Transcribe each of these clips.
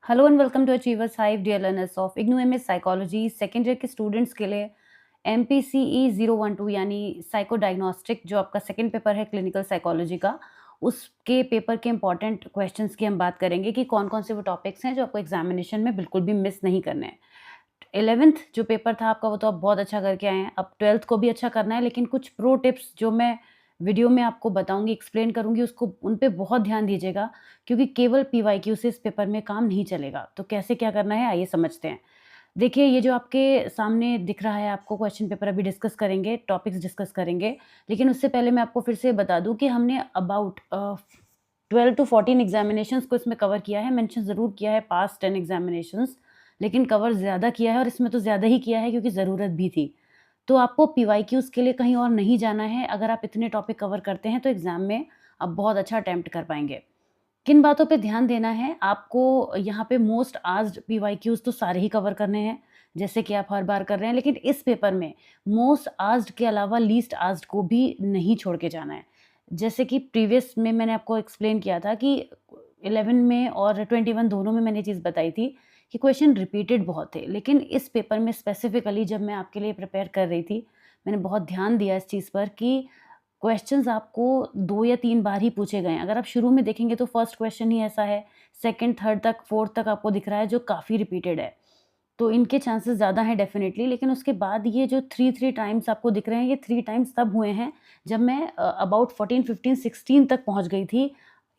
Hello and welcome to achievers hive dear learners of IGNOU MS psychology second year के students के लिए MPCE 012 यानी psycho diagnostic जो आपका सेकेंड पेपर है क्लिनिकल साइकोलॉजी का, उसके पेपर के इंपॉर्टेंट क्वेश्चंस की हम बात करेंगे कि कौन कौन से वो टॉपिक्स हैं जो आपको एग्जामिनेशन में बिल्कुल भी मिस नहीं करने हैं। 11th जो पेपर था आपका वो तो आप बहुत अच्छा करके आए हैं, अब 12th को भी अच्छा करना है, लेकिन कुछ प्रो टिप्स जो मैं वीडियो में आपको बताऊंगी, एक्सप्लेन करूंगी, उसको उन पे बहुत ध्यान दीजिएगा क्योंकि केवल PYQ से इस पेपर में काम नहीं चलेगा। तो कैसे क्या करना है आइए समझते हैं। देखिए, ये जो आपके सामने दिख रहा है आपको क्वेश्चन पेपर अभी डिस्कस करेंगे, टॉपिक्स डिस्कस करेंगे, लेकिन उससे पहले मैं आपको फिर से बता दूं कि हमने अबाउट 12 to 14 एग्जामिनेशंस को इसमें कवर किया है। मेंशन ज़रूर किया है पास्ट 10 एग्जामिनेशंस, लेकिन कवर ज़्यादा किया है और इसमें तो ज़्यादा ही किया है क्योंकि ज़रूरत भी थी। तो आपको PYQs के लिए कहीं और नहीं जाना है। अगर आप इतने टॉपिक कवर करते हैं तो एग्ज़ाम में आप बहुत अच्छा अटेम्प्ट कर पाएँगे। किन बातों पे ध्यान देना है? आपको यहाँ पे मोस्ट आस्क्ड PYQs तो सारे ही कवर करने हैं, जैसे कि आप हर बार कर रहे हैं, लेकिन इस पेपर में मोस्ट आस्क्ड के अलावा लीस्ट आस्क्ड को भी नहीं छोड़ के जाना है। जैसे कि प्रीवियस में मैंने आपको एक्सप्लेन किया था कि 11 में और 21 दोनों में मैंने ये चीज़ बताई थी कि क्वेश्चन रिपीटेड बहुत थे, लेकिन इस पेपर में स्पेसिफिकली जब मैं आपके लिए प्रिपेयर कर रही थी, मैंने बहुत ध्यान दिया इस चीज़ पर कि क्वेश्चंस आपको 2 या 3 बार ही पूछे गए हैं। अगर आप शुरू में देखेंगे तो फर्स्ट क्वेश्चन ही ऐसा है, सेकंड, थर्ड तक, फोर्थ तक आपको दिख रहा है जो काफ़ी रिपीटेड है। तो इनके चांसेस ज़्यादा हैं डेफ़िनिटली, लेकिन उसके बाद ये जो 3 टाइम्स आपको दिख रहे हैं, ये 3 टाइम्स तब हुए हैं जब मैं अबाउट 14, 15, 16 तक पहुँच गई थी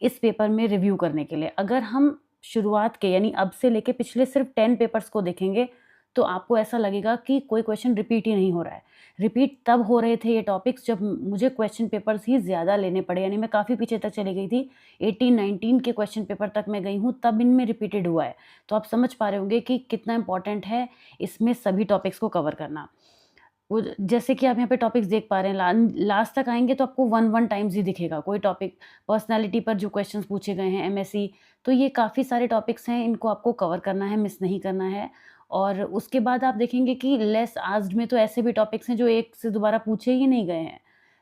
इस पेपर में रिव्यू करने के लिए। अगर हम शुरुआत के यानी अब से लेके पिछले सिर्फ 10 पेपर्स को देखेंगे, तो आपको ऐसा लगेगा कि कोई क्वेश्चन रिपीट ही नहीं हो रहा है। रिपीट तब हो रहे थे ये टॉपिक्स जब मुझे क्वेश्चन पेपर्स ही ज़्यादा लेने पड़े, यानी मैं काफ़ी पीछे तक चली गई थी। 18-19 के क्वेश्चन पेपर तक मैं गई हूँ, तब इनमें रिपीटेड हुआ है। तो आप समझ पा रहे होंगे कि कितना इम्पोर्टेंट है इसमें सभी टॉपिक्स को कवर करना। वो जैसे कि आप यहाँ पे टॉपिक्स देख पा रहे हैं, लास्ट तक आएँगे तो आपको 1 टाइम्स ही दिखेगा कोई टॉपिक। पर्सनैलिटी पर जो क्वेश्चंस पूछे गए हैं, MSc, तो ये काफ़ी सारे टॉपिक्स हैं, इनको आपको कवर करना है, मिस नहीं करना है। और उसके बाद आप देखेंगे कि लेस आस्क्ड में तो ऐसे भी टॉपिक्स हैं जो एक से दोबारा पूछे ही नहीं गए हैं।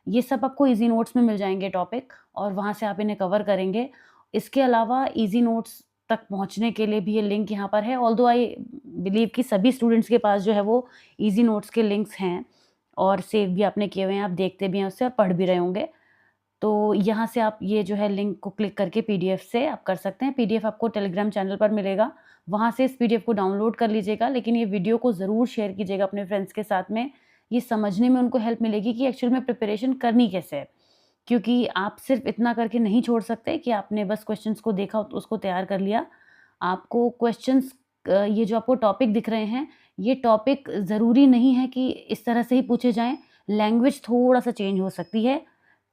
ये सब आपको ईज़ी नोट्स में मिल जाएँगे टॉपिक और वहाँ से आप इन्हें कवर करेंगे। इसके अलावा ईज़ी नोट्स तक पहुँचने के लिए भी ये लिंक यहाँ पर है, ऑल्दो आई बिलीव कि सभी स्टूडेंट्स के पास जो है वो ईज़ी नोट्स के लिंक्स हैं और सेव भी आपने किए हुए हैं, आप देखते भी हैं उससे और पढ़ भी रहे होंगे। तो यहाँ से आप ये जो है लिंक को क्लिक करके PDF से आप कर सकते हैं। PDF आपको टेलीग्राम चैनल पर मिलेगा, वहाँ से इस PDF को डाउनलोड कर लीजिएगा, लेकिन ये वीडियो को ज़रूर शेयर कीजिएगा अपने फ्रेंड्स के साथ में। ये समझने में उनको हेल्प मिलेगी कि एक्चुअल में प्रिपरेशन करनी कैसे है। क्योंकि आप सिर्फ़ इतना करके नहीं छोड़ सकते कि आपने बस क्वेश्चंस को देखा, उसको तैयार कर लिया। आपको क्वेश्चंस ये जो आपको टॉपिक दिख रहे हैं, ये टॉपिक ज़रूरी नहीं है कि इस तरह से ही पूछे जाएँ, लैंग्वेज थोड़ा-सा चेंज हो सकती है।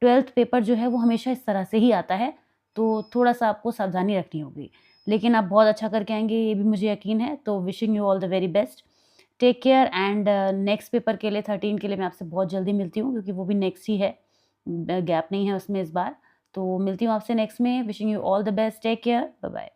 12th पेपर जो है वो हमेशा इस तरह से ही आता है, तो थोड़ा-सा आपको सावधानी रखनी होगी। लेकिन आप बहुत अच्छा करके आएँगे ये भी मुझे यकीन है, तो wishing you all the very best. Take care and next paper के लिए 13 के लिए मैं आपसे बहुत जल्दी मिलती हूँ क्योंकि वो भी नेक्स्ट ही है, गैप नहीं है उसमें इस बार। तो मिलती हूँ आपसे नेक्स्ट में। Wishing you all the best, take care, bye bye.